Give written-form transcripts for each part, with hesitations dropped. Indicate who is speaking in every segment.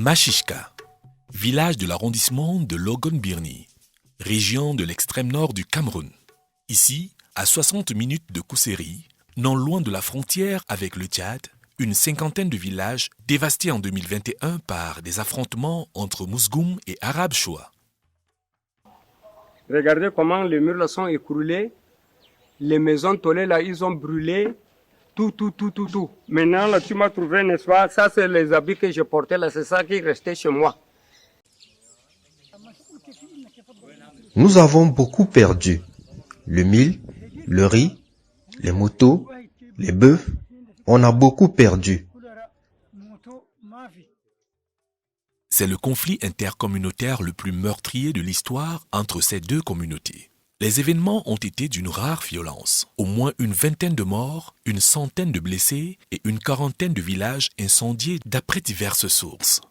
Speaker 1: Machishka, village de l'arrondissement de Logon-Birni, région de l'extrême nord du Cameroun. Ici, à 60 minutes de Kousséri, non loin de la frontière avec le Tchad, une cinquantaine de villages dévastés en 2021 par des affrontements entre Mousgoum et Arabes Choua.
Speaker 2: Regardez comment les murs là sont écroulés, les maisons tollées là, ils ont brûlé, tout. Maintenant là, tu m'as trouvé, n'est-ce pas? Ça, c'est les habits que je portais là, c'est ça qui restait chez moi.
Speaker 3: Nous avons beaucoup perdu. Le mil, le riz, les motos, les bœufs, on a beaucoup perdu.
Speaker 1: C'est le conflit intercommunautaire le plus meurtrier de l'histoire entre ces deux communautés. Les événements ont été d'une rare violence. Au moins une vingtaine de morts, une centaine de blessés et une quarantaine de villages incendiés d'après diverses sources.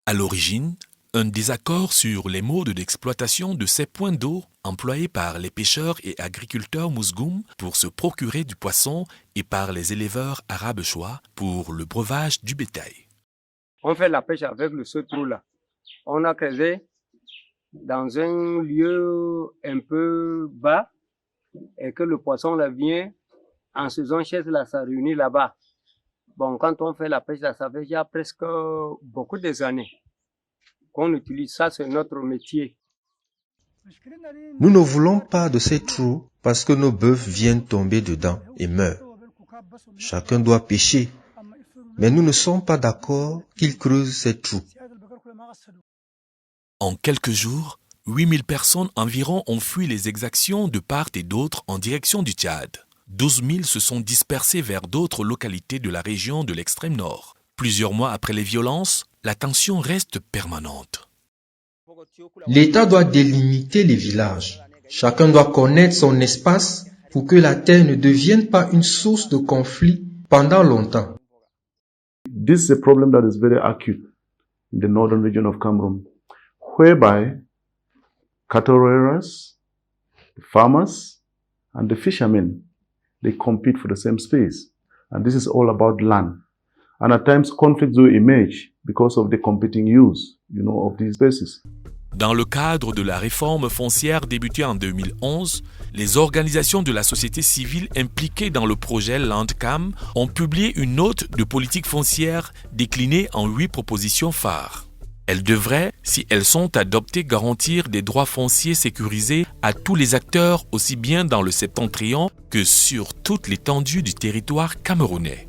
Speaker 1: À l'origine, un désaccord sur les modes d'exploitation de ces points d'eau employés par les pêcheurs et agriculteurs Mousgoum pour se procurer du poisson et par les éleveurs Arabes Choua pour le breuvage du bétail.
Speaker 2: On fait la pêche avec ce trou là. On a creusé dans un lieu un peu bas et que le poisson là vient en saison chaise là, ça réunit là-bas. Bon, quand on fait la pêche là, ça fait déjà presque beaucoup des années qu'on utilise ça, c'est notre métier.
Speaker 3: Nous ne voulons pas de ces trous parce que nos bœufs viennent tomber dedans et meurent. Chacun doit pêcher, mais nous ne sommes pas d'accord qu'ils creusent ces trous.
Speaker 1: En quelques jours, 8000 personnes environ ont fui les exactions de part et d'autre en direction du Tchad. 12 000 se sont dispersés vers d'autres localités de la région de l'extrême nord. Plusieurs mois après les violences, la tension reste permanente.
Speaker 3: L'État doit délimiter les villages. Chacun doit connaître son espace pour que la terre ne devienne pas une source de conflit pendant longtemps.
Speaker 4: This is a problem that is very acute in the northern region of Cameroon, whereby cattle rearers, the farmers, and the fishermen, they compete for the same space. And this is all about land. And at times, conflicts will emerge because of the competing use, of these spaces.
Speaker 1: Dans le cadre de la réforme foncière débutée en 2011, les organisations de la société civile impliquées dans le projet Landcam ont publié une note de politique foncière déclinée en 8 propositions phares. Elles devraient, si elles sont adoptées, garantir des droits fonciers sécurisés à tous les acteurs, aussi bien dans le septentrion que sur toute l'étendue du territoire camerounais.